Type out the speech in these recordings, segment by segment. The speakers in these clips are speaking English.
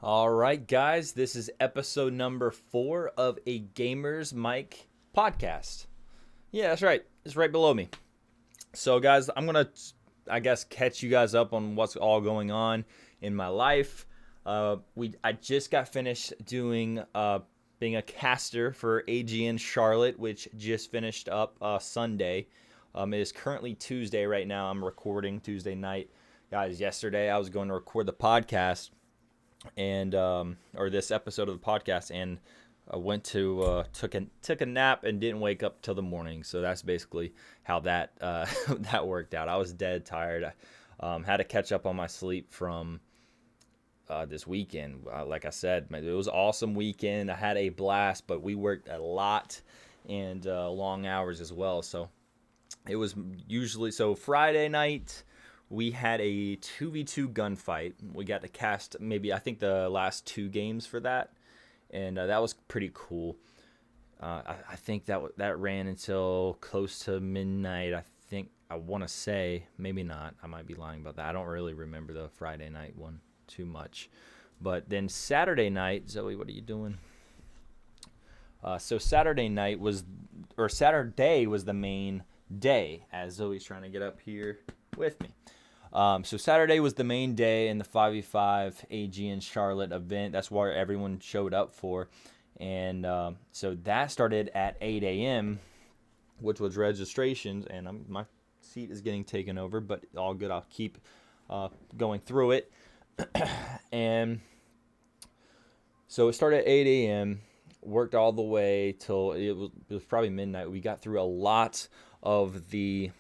All right, guys, this is episode number 4 of a Gamer's Mic podcast. Yeah, that's right. It's right below me. So, guys, I'm going to, I guess, catch you guys up on what's all going on in my life. I just got finished doing being a caster for AGN Charlotte, which just finished up Sunday. It is currently Tuesday right now. I'm recording Tuesday night. Guys, yesterday I was going to record the podcast and or this episode of the podcast, and I went to took a nap and didn't wake up till the morning. So that's basically how that that worked out. I was dead tired. Had to catch up on my sleep from this weekend. Like I said, it was an awesome weekend. I had a blast, but we worked a lot and long hours as well. So it was usually Friday night we had a 2v2 gunfight. We got to cast maybe I think the last 2 games for that, and that was pretty cool. I think that ran until close to midnight. I want to say, maybe not. I might be lying about that. I don't really remember the Friday night one too much. But then Saturday night, Zoe, what are you doing? So Saturday was the main day, as Zoe's trying to get up here with me. So Saturday was the main day in the 5v5 AG in Charlotte event. That's where everyone showed up for. And so that started at 8 a.m., which was registrations. And my seat is getting taken over, but all good. I'll keep going through it. And so it started at 8 a.m., worked all the way till it was probably midnight. We got through a lot of the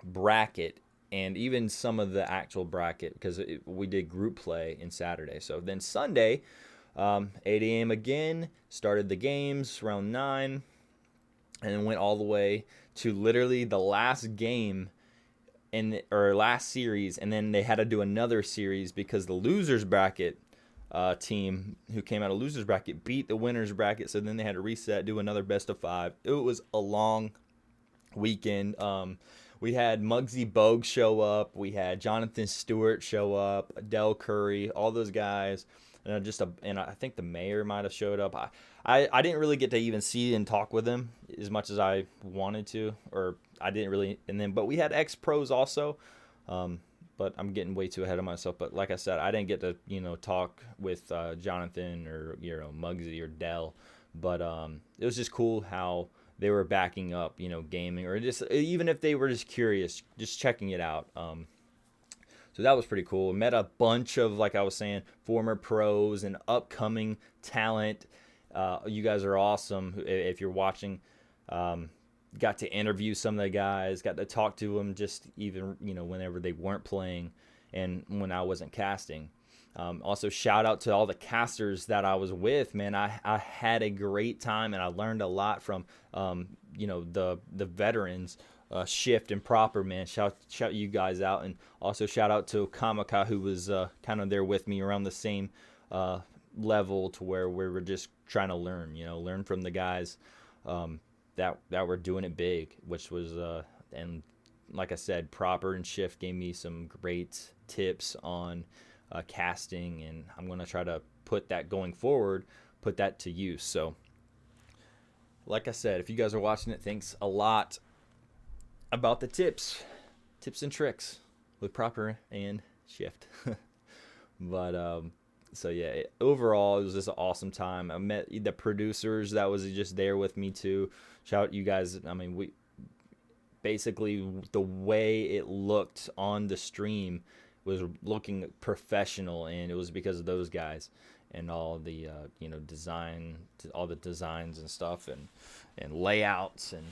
bracket and even some of the actual bracket because we did group play in Saturday. So then Sunday, 8 a.m. again, started the games around 9, and then went all the way to literally the last game or last series, and then they had to do another series because the losers bracket team who came out of losers bracket beat the winners bracket, so then they had to reset, do another best of 5. It was a long weekend. We had Muggsy Bogues show up. We had Jonathan Stewart show up. Adele Curry, all those guys, and and I think the mayor might have showed up. I didn't really get to even see and talk with him as much as I wanted to, or I didn't really. But we had ex pros also. But I'm getting way too ahead of myself. But like I said, I didn't get to talk with Jonathan or Muggsy or Dell. But it was just cool how they were backing up, gaming, or just even if they were just curious, just checking it out. So that was pretty cool. Met a bunch of, like I was saying, former pros and upcoming talent. You guys are awesome. If you're watching, got to interview some of the guys, got to talk to them just even, whenever they weren't playing and when I wasn't casting. Also, shout out to all the casters that I was with, man. I had a great time, and I learned a lot from, the veterans, Shift and Proper, man. Shout you guys out, and also shout out to Kamaka, who was kind of there with me around the same level to where we were just trying to learn from the guys that were doing it big, which was, and like I said, Proper and Shift gave me some great tips on casting, and I'm going to try to put that going forward, put that to use. So like I said, if you guys are watching it, thanks a lot about the tips and tricks with Proper and Shift. But so yeah, overall it was just an awesome time. I met the producers that was just there with me too. Shout out you guys. I mean, we basically, the way it looked on the stream was looking professional, and it was because of those guys and all the design, all the designs and stuff, and layouts, and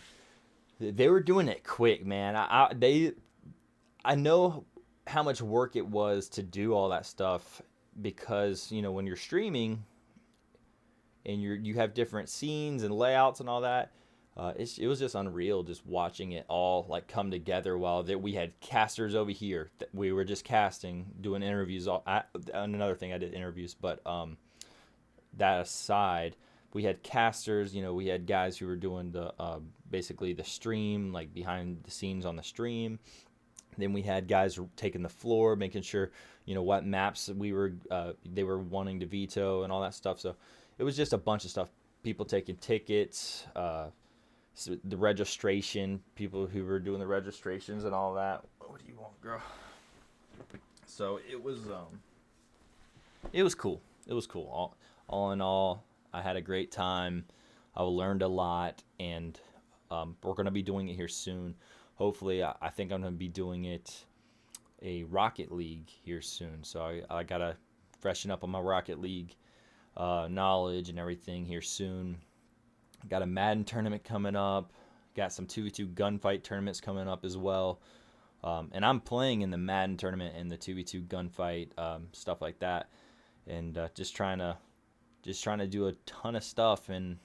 they were doing it quick, man. I know how much work it was to do all that stuff because when you're streaming and you have different scenes and layouts and all that. It was just unreal just watching it all like come together while we had casters over here. We were just casting, doing interviews. Another thing, I did interviews, but that aside, we had casters. We had guys who were doing the basically the stream, like behind the scenes on the stream. Then we had guys taking the floor, making sure what maps they were wanting to veto and all that stuff. So it was just a bunch of stuff. People taking tickets, so the registration, people who were doing the registrations and all that. What do you want, girl? So it was cool. It was cool. All in all, I had a great time. I learned a lot, and we're gonna be doing it here soon. Hopefully, I think I'm gonna be doing it a Rocket League here soon. So I gotta freshen up on my Rocket League knowledge and everything here soon. Got a Madden tournament coming up. Got some 2v2 gunfight tournaments coming up as well. And I'm playing in the Madden tournament and the 2v2 gunfight stuff like that. And just trying to do a ton of stuff, and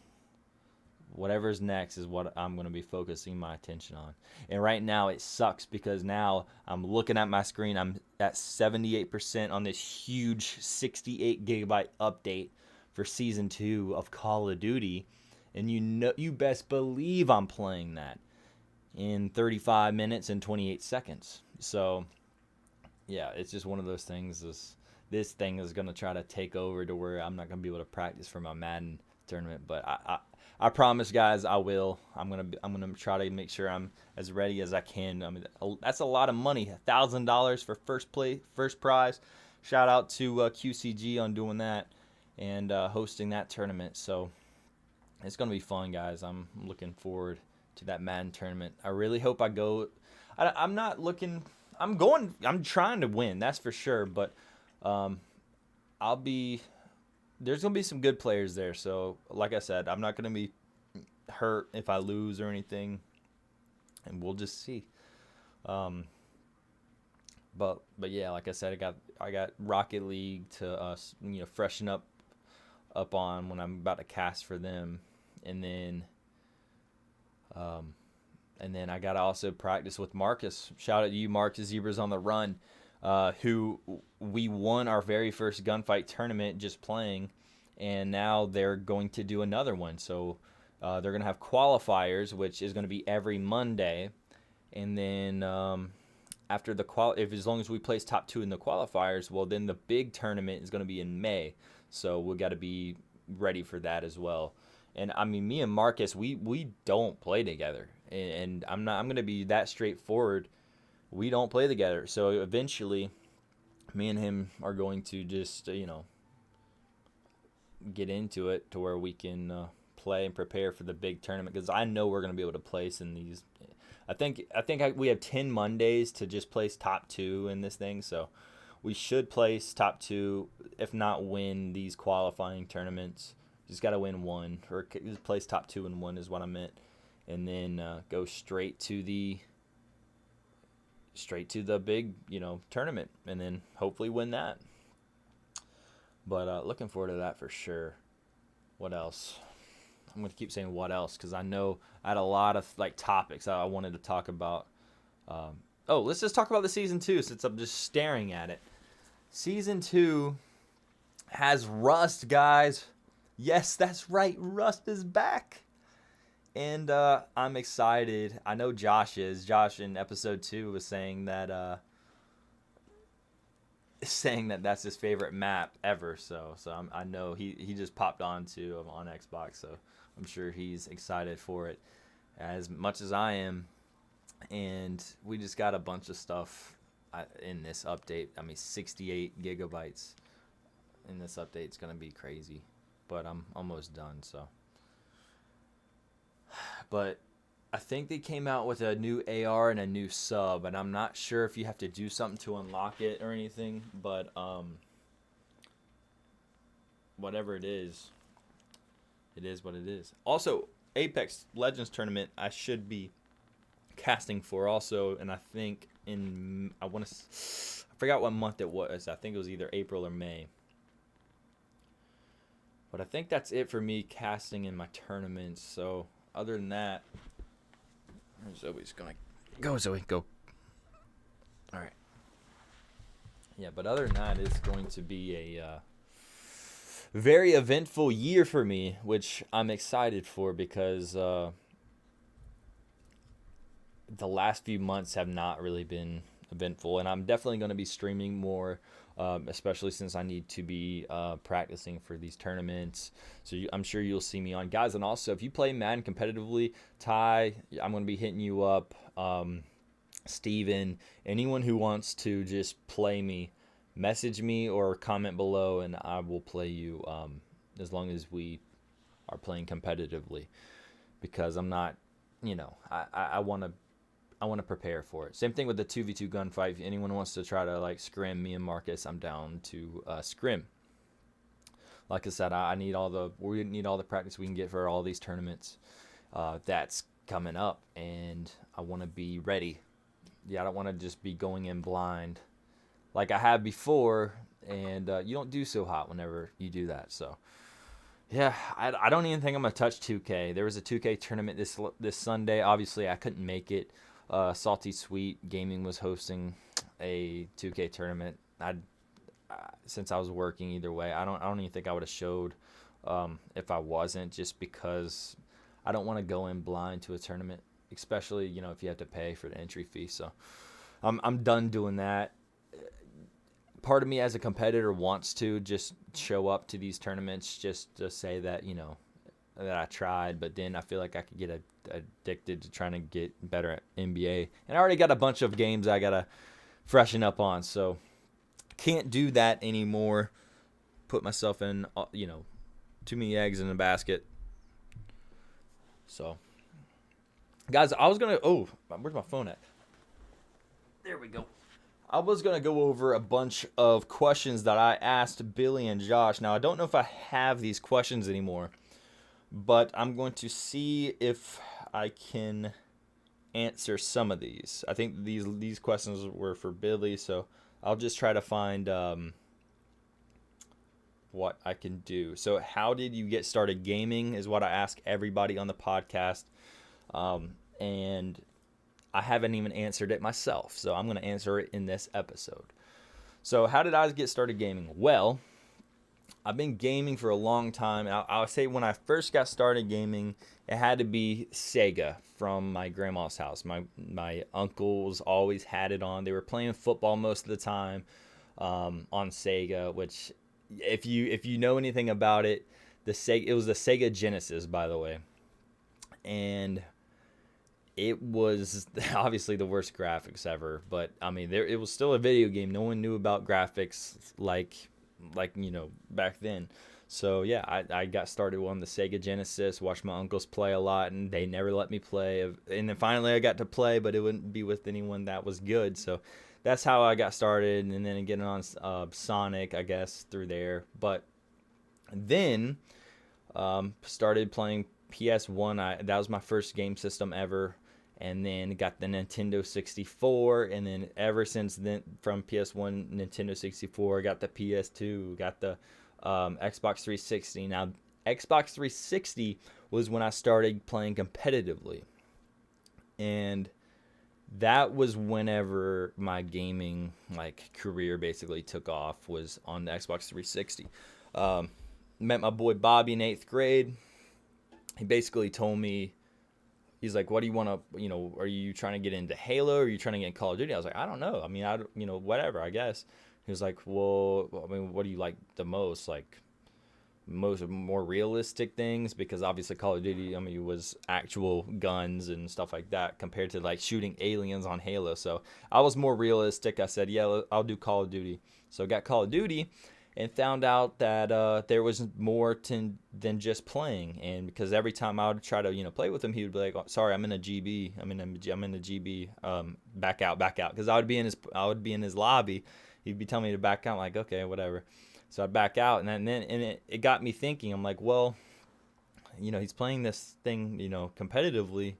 whatever's next is what I'm going to be focusing my attention on. And right now it sucks because now I'm looking at my screen. I'm at 78% on this huge 68 gigabyte update for Season 2 of Call of Duty. And you best believe I'm playing that in 35 minutes and 28 seconds. So, yeah, it's just one of those things. This thing is going to try to take over to where I'm not going to be able to practice for my Madden tournament. But I promise, guys, I will. I'm gonna try to make sure I'm as ready as I can. I mean, that's a lot of money, $1,000 for first prize. Shout out to QCG on doing that and hosting that tournament. So it's gonna be fun, guys. I'm looking forward to that Madden tournament. I really hope I go. I'm not looking. I'm going. I'm trying to win. That's for sure. But I'll be. There's going to be some good players there. So, like I said, I'm not going to be hurt if I lose or anything. And we'll just see. But yeah, like I said, I got Rocket League to freshen up on when I'm about to cast for them. And then I got to also practice with Marcus. Shout out to you, Marcus Zebras on the Run. Who we won our very first gunfight tournament just playing, and now they're going to do another one. So they're going to have qualifiers, which is going to be every Monday, and then after as long as we place top 2 in the qualifiers, well, then the big tournament is going to be in May. So we got to be ready for that as well. And I mean, me and Marcus, we don't play together, and I'm going to be that straightforward. We don't play together. So eventually, me and him are going to just, get into it to where we can play and prepare for the big tournament. Because I know we're going to be able to place in these. I think we have 10 Mondays to just place top 2 in this thing. So we should place top 2, if not win these qualifying tournaments. Just got to win one, or just place top 2 and 1 is what I meant. And then go straight to the big, tournament, and then hopefully win that. But looking forward to that for sure. What else? I'm going to keep saying what else because I know I had a lot of topics I wanted to talk about. Let's just talk about the Season 2 since I'm just staring at it. Season 2 has Rust, guys. Yes, that's right. Rust is back. And I'm excited. I know Josh is. Josh in episode 2 was saying that that's his favorite map ever. So I know he just popped on Xbox. So I'm sure he's excited for it as much as I am. And we just got a bunch of stuff in this update. I mean, 68 gigabytes in this update. It's going to be crazy. But I'm almost done, so. But I think they came out with a new AR and a new sub, and I'm not sure if you have to do something to unlock it or anything, but whatever it is what it is. Also, Apex Legends tournament I should be casting for also, and I think I forgot what month it was. I think it was either April or May. But I think that's it for me casting in my tournaments. So other than that, Zoe's gonna go. Zoe, go. All right. Yeah, but other than that, it's going to be a very eventful year for me, which I'm excited for because the last few months have not really been eventful. And I'm definitely going to be streaming more, especially since I need to be practicing for these tournaments. So I'm sure you'll see me on, guys. And also, if you play Madden competitively, Ty, I'm going to be hitting you up. Steven, anyone who wants to just play me, message me or comment below, and I will play you as long as we are playing competitively, because I'm not, I want to prepare for it. Same thing with the 2v2 gunfight. If anyone wants to try to like scrim me and Marcus, I'm down to scrim. Like I said, we need all the practice we can get for all these tournaments that's coming up, and I want to be ready. Yeah, I don't want to just be going in blind like I have before, and you don't do so hot whenever you do that. So yeah, I don't even think I'm gonna touch 2K. There was a 2K tournament this Sunday. Obviously, I couldn't make it. Salty Sweet Gaming was hosting a 2K tournament. Since I was working either way, I don't even think I would have showed if I wasn't, just because I don't want to go in blind to a tournament, especially if you have to pay for the entry fee. So I'm done doing that. Part of me as a competitor wants to just show up to these tournaments just to say that that I tried, but then I feel like I could get addicted to trying to get better at NBA, and I already got a bunch of games I gotta freshen up on, so can't do that anymore. Put myself in too many eggs in a basket. So guys, I was gonna where's my phone at? There we go. I was going to go over a bunch of questions that I asked Billy and Josh. Now, I don't know if I have these questions anymore, but I'm going to see if I can answer some of these. I think these questions were for Billy, so I'll just try to find what I can do. So how did you get started gaming is what I ask everybody on the podcast, and I haven't even answered it myself, so I'm going to answer it in this episode. So how did I get started gaming? Well, I've been gaming for a long time. I'll say when I first got started gaming, it had to be Sega from my grandma's house. My uncles always had it on. They were playing football most of the time on Sega, which if you know anything about it, it was the Sega Genesis, by the way. And it was obviously the worst graphics ever, but I mean, it was still a video game. No one knew about graphics like back then. So yeah, I got started on the Sega Genesis, watched my uncles play a lot, and they never let me play. And then finally I got to play, but it wouldn't be with anyone that was good. So that's how I got started, and then getting on Sonic, I guess, through there. But then started playing PS1. That was my first game system ever. And then got the Nintendo 64, and then ever since then, from PS1, Nintendo 64, got the PS2, got the Xbox 360. Now, Xbox 360 was when I started playing competitively, and that was whenever my gaming career basically took off, was on the Xbox 360. Met my boy Bobby in 8th grade. He basically told me, he's like, what do you want to, are you trying to get into Halo? Or are you trying to get in Call of Duty? I was like, I don't know. I mean, whatever, I guess. He was like, well, I mean, what do you like the most? Like, more realistic things? Because obviously Call of Duty, I mean, was actual guns and stuff like that compared to like shooting aliens on Halo. So I was more realistic. I said, yeah, I'll do Call of Duty. So I got Call of Duty, and found out that there was more than just playing. And because every time I would try to play with him, he would be like, oh, sorry, I'm in a GB, I'm in a GB, back out, because I would be in his lobby. He'd be telling me to back out. I'm like, okay, whatever. So I'd back out, and then it got me thinking. I'm like, well, he's playing this thing competitively.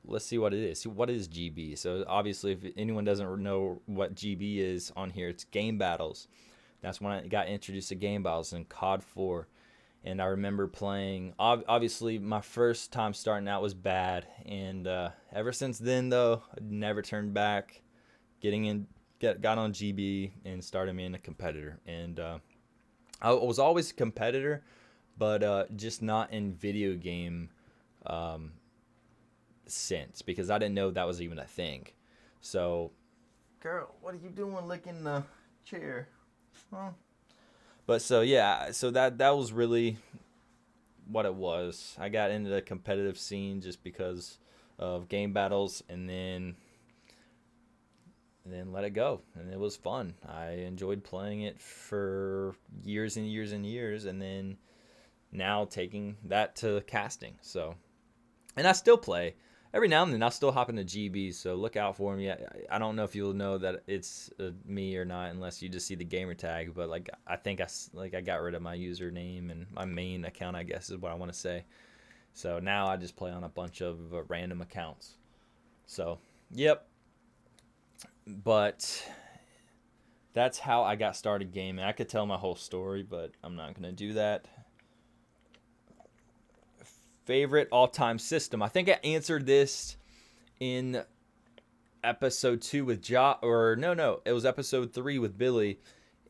Let's see what it is. What is GB? So obviously, if anyone doesn't know what GB is on here, it's game battles. That's when I got introduced to game battles in COD 4. And I remember playing, obviously my first time starting out was bad. And ever since then, though, I never turned back. Got on GB and started being a competitor. And I was always a competitor, but just not in video game sense, because I didn't know that was even a thing. So girl, what are you doing licking the chair? Huh? But so yeah, so that was really what it was. I got into the competitive scene just because of game battles, and then let it go, and it was fun. I enjoyed playing it for years and years and years, and then now taking that to casting. So, and I still play every now and then. I'll still hop into GBs, so look out for me. I don't know if you'll know that it's me or not unless you just see the gamer tag. But like I think I got rid of my username and my main account, I guess is what I want to say. So now I just play on a bunch of random accounts. So yep. But that's how I got started gaming. I could tell my whole story, but I'm not going to do that. Favorite all-time system. I think I answered this in episode 2 with no, it was episode 3 with Billy,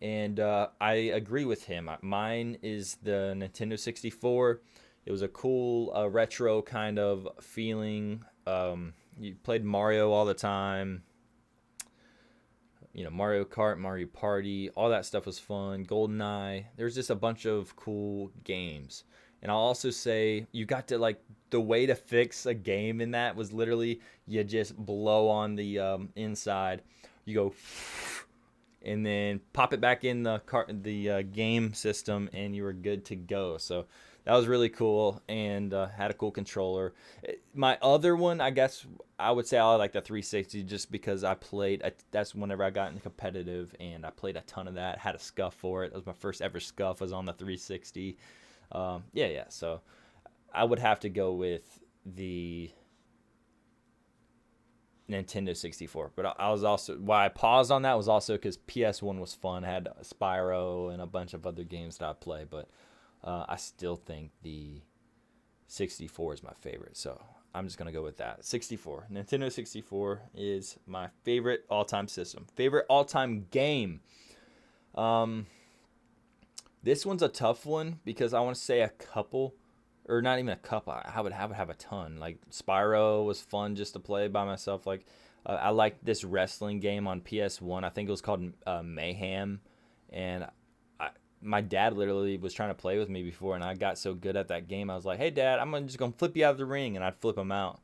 and I agree with him. Mine is the Nintendo 64. It was a cool retro kind of feeling. You played Mario all the time. Mario Kart, Mario Party, all that stuff was fun. GoldenEye. There's just a bunch of cool games. And I'll also say you got to the way to fix a game in that was literally you just blow on the inside. You go and then pop it back in the game system, and you were good to go. So that was really cool, and had a cool controller. My other one, I guess I would say I like the 360 just because that's whenever I got into competitive, and I played a ton of that. Had a scuff for it. That was my first ever scuff was on the 360. Yeah. So I would have to go with the Nintendo 64. But I was also, why I paused on that was also because PS1 was fun. Had Spyro and a bunch of other games that I play, but I still think the 64 is my favorite. So I'm just going to go with that. 64. Nintendo 64 is my favorite all-time system. Favorite all-time game. This one's a tough one because I want to say a couple, or not even a couple. I would have a ton. Like Spyro was fun just to play by myself. Like I liked this wrestling game on PS1. I think it was called Mayhem, and my dad literally was trying to play with me before, and I got so good at that game. I was like, "Hey, Dad, I'm just gonna flip you out of the ring," and I'd flip him out.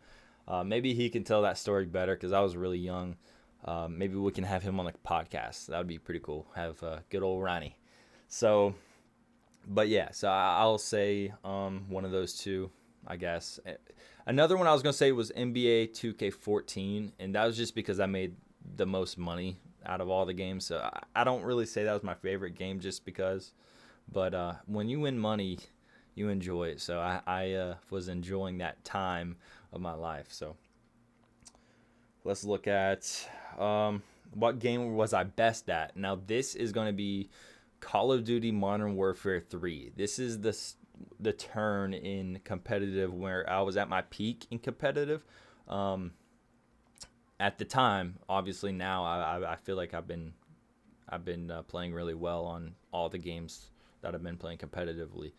Maybe he can tell that story better because I was really young. Maybe we can have him on the podcast. That would be pretty cool. Have good old Ronnie. So, but yeah, so I'll say one of those two, I guess. Another one I was gonna say was NBA 2K14, and that was just because I made the most money out of all the games. So I don't really say that was my favorite game just because, but when you win money, you enjoy it. So I was enjoying that time of my life. So let's look at what game was I best at. Now this is going to be Call of Duty Modern Warfare 3. This is the turn in competitive where I was at my peak in competitive. At the time, obviously now I feel like I've been playing really well on all the games that I've been playing competitively,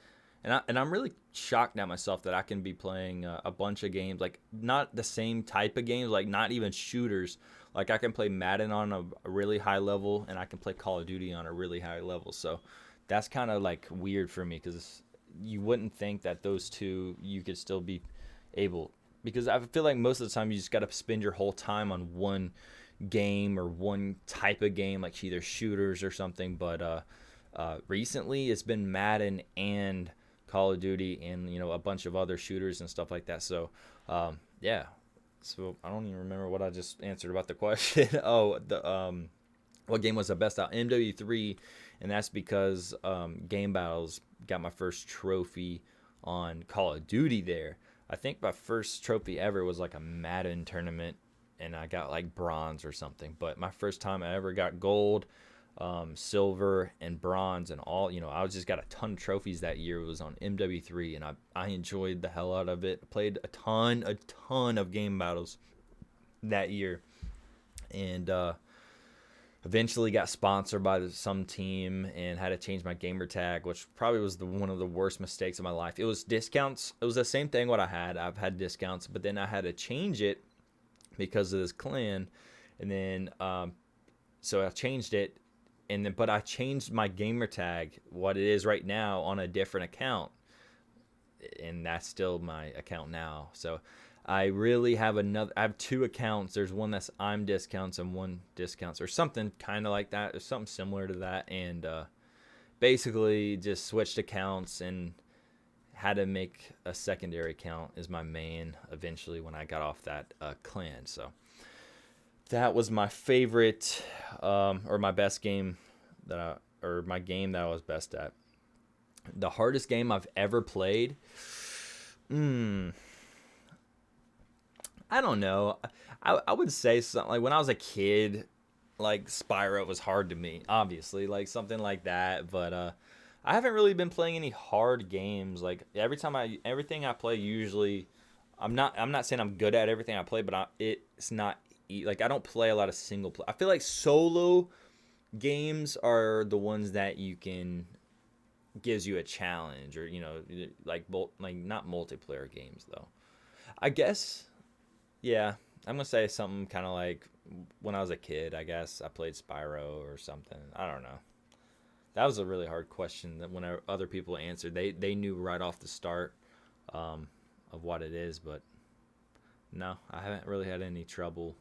and I'm really shocked at myself that I can be playing a bunch of games, like not the same type of games, like not even shooters. Like I can play Madden on a really high level, and I can play Call of Duty on a really high level. So that's kind of like weird for me because you wouldn't think that those two you could still be able. Because I feel like most of the time you just got to spend your whole time on one game or one type of game, like either shooters or something. But recently it's been Madden and Call of Duty and a bunch of other shooters and stuff like that. So yeah. So I don't even remember what I just answered about the question. What game was the best out? MW3, and that's because Game Battles got my first trophy on Call of Duty there. I think my first trophy ever was like a Madden tournament, and I got like bronze or something. But my first time I ever got gold, silver, and bronze, and all, I just got a ton of trophies that year. It was on MW3, and I enjoyed the hell out of it. Played a ton of game battles that year, and eventually got sponsored by some team and had to change my gamer tag, which probably was one of the worst mistakes of my life. It was discounts. It was the same thing what I had. I've had discounts, but then I had to change it because of this clan. And then So I changed it, but I changed my gamer tag, what it is right now, on a different account, and that's still my account now. So I really have I have two accounts. There's one that's I'm discounts and one discounts, or something kind of like that, or something similar to that, and basically just switched accounts and had to make a secondary account as my main eventually when I got off that clan. So that was my favorite, or my best game or my game that I was best at. The hardest game I've ever played. I don't know. I would say something like when I was a kid, like Spyro was hard to me, obviously, like something like that. But I haven't really been playing any hard games. Like everything I play usually, I'm not saying I'm good at everything I play, but it's not like I don't play a lot of single play. I feel like solo games are the ones that you can gives you a challenge, or like not multiplayer games though. I guess, yeah, I'm gonna say something kind of like when I was a kid. I guess I played Spyro or something. I don't know. That was a really hard question that when other people answered, they knew right off the start, of what it is. But no, I haven't really had any trouble.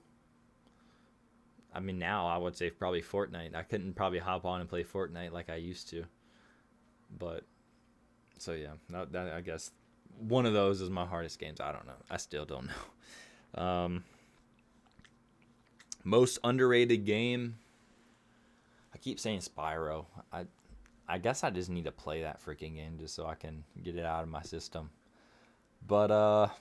I mean, now I would say probably Fortnite. I couldn't probably hop on and play Fortnite like I used to. But so yeah, that I guess one of those is my hardest games. I don't know. I still don't know. Most underrated game. I keep saying Spyro. I guess I just need to play that freaking game just so I can get it out of my system. But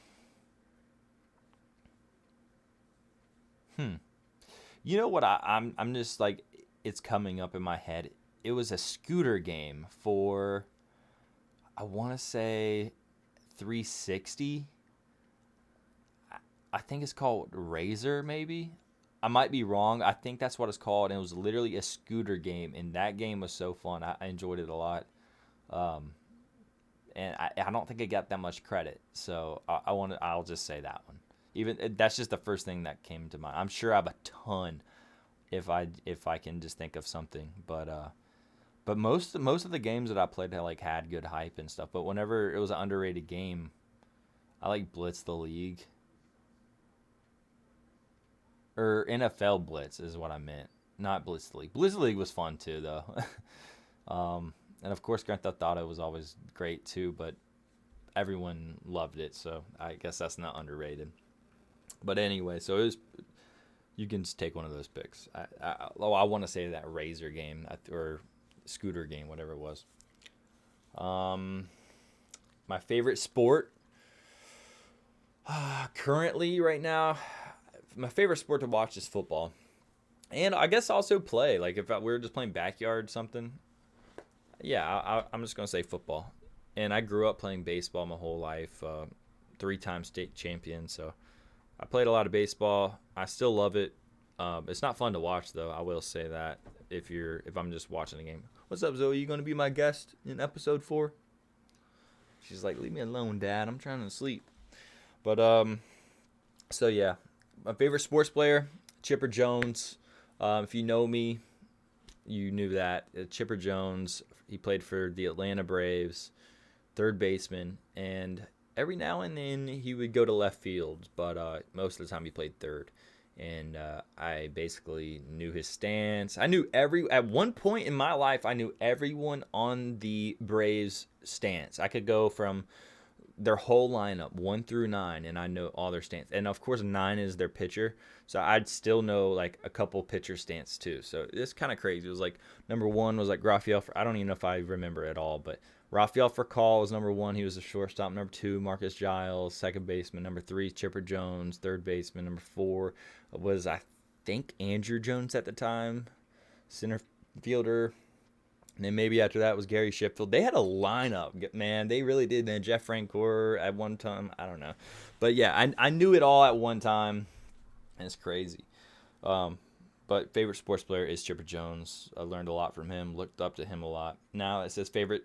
you know what? I'm just like, it's coming up in my head. It was a scooter game for, I want to say 360. I think it's called Razor, maybe. I might be wrong. I think that's what it's called. And it was literally a scooter game, and that game was so fun. I enjoyed it a lot. Um, and I don't think it got that much credit. So I'll just say that one. Even that's just the first thing that came to mind. I'm sure I have a ton if I can just think of something, but most of the games that I played had good hype and stuff. But whenever it was an underrated game, I like Blitz the League, or NFL Blitz is what I meant, not Blitz the League. Blitz the League was fun too, though. And of course, Grand Theft Auto was always great too, but everyone loved it, so I guess that's not underrated. But anyway, so it was. You can just take one of those picks. I want to say that Razor game or scooter game, whatever it was. My favorite sport currently right now, my favorite sport to watch is football, and I guess also play. Like if we were just playing backyard something, yeah, I'm just gonna say football. And I grew up playing baseball my whole life, 3-time state champion. So I played a lot of baseball. I still love it. It's not fun to watch though. I will say that if I'm just watching the game. What's up, Zoe? You gonna be my guest in episode 4? She's like, leave me alone, Dad. I'm trying to sleep. But so yeah, my favorite sports player, Chipper Jones. If you know me, you knew that. Chipper Jones. He played for the Atlanta Braves, third baseman, and every now and then he would go to left field, but most of the time he played third. And I basically knew his stance. At one point in my life, I knew everyone on the Braves stance. I could go from their whole lineup, 1 through 9, and I know all their stance. And of course, 9 is their pitcher, so I'd still know like a couple pitcher stance too. So it's kind of crazy. It was like number 1 was like Rafael. I don't even know if I remember it all, but Rafael Furcal was number 1. He was a shortstop. Number 2, Marcus Giles, second baseman. Number 3, Chipper Jones, third baseman. Number 4 was, I think, Andrew Jones at the time, center fielder. And then maybe after that was Gary Sheffield. They had a lineup, man. They really did, man. Jeff Francoeur at one time. I don't know. But yeah, I knew it all at one time. And it's crazy. But favorite sports player is Chipper Jones. I learned a lot from him. Looked up to him a lot. Now it says favorite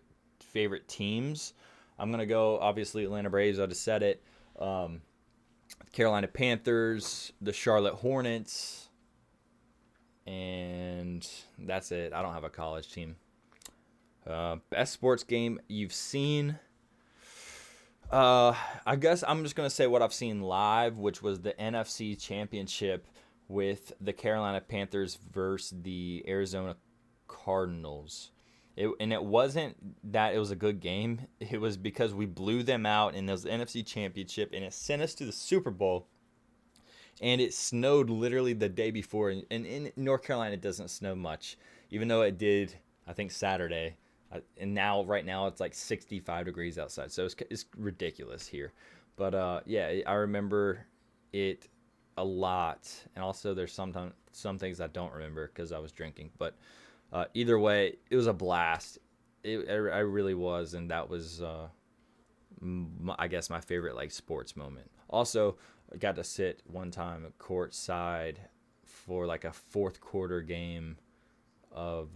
teams. I'm going to go, obviously, Atlanta Braves. I just said it. Carolina Panthers. The Charlotte Hornets. And and that's it. I don't have a college team. Best sports game you've seen? I guess I'm just going to say what I've seen live, which was the NFC Championship with the Carolina Panthers versus the Arizona Cardinals. It wasn't that it was a good game. It was because we blew them out in the NFC Championship, and it sent us to the Super Bowl. And it snowed literally the day before. And in North Carolina, it doesn't snow much, even though it did, I think, Saturday. And right now, it's like 65 degrees outside. So it's ridiculous here. But, yeah, I remember it a lot. And also, there's some things I don't remember because I was drinking. But either way, it was a blast. I really was. And that was, I guess, my favorite like sports moment. Also, I got to sit one time courtside for like a fourth quarter game of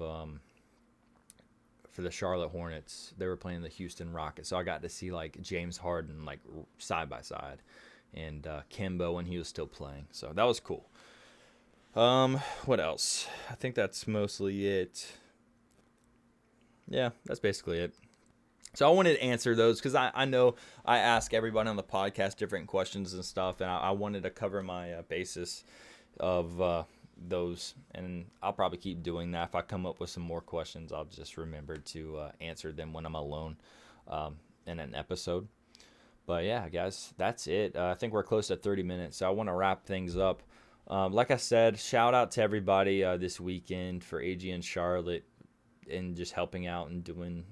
for the Charlotte Hornets. They were playing the Houston Rockets, so I got to see like James Harden like side by side, and Kemba when he was still playing. So that was cool. What else? I think that's mostly it. Yeah, that's basically it. So I wanted to answer those because I know I ask everybody on the podcast different questions and stuff, and I wanted to cover my basis of those, and I'll probably keep doing that. If I come up with some more questions, I'll just remember to answer them when I'm alone in an episode. But yeah, guys, that's it. I think we're close to 30 minutes, so I want to wrap things up. Like I said, shout out to everybody this weekend for AG and Charlotte and just helping out and doing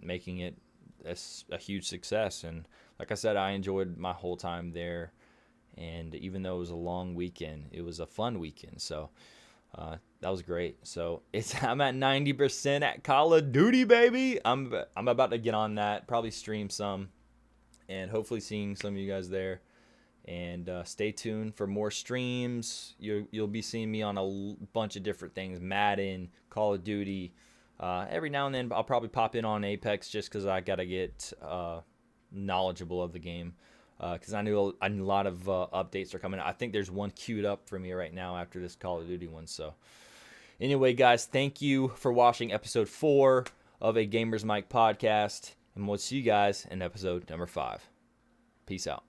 making it a huge success. And like I said, I enjoyed my whole time there, and even though it was a long weekend, it was a fun weekend. So that was great. So I'm at 90% at Call of Duty, baby. I'm about to get on that, probably stream some, and hopefully seeing some of you guys there. And stay tuned for more streams. You'll be seeing me on a bunch of different things: Madden, Call of Duty. Every now and then I'll probably pop in on Apex just because I got to get knowledgeable of the game, because I knew a lot of updates are coming. I think there's one queued up for me right now after this Call of Duty one. So anyway, guys, thank you for watching episode 4 of a Gamers Mic podcast, and we'll see you guys in episode number 5. Peace out.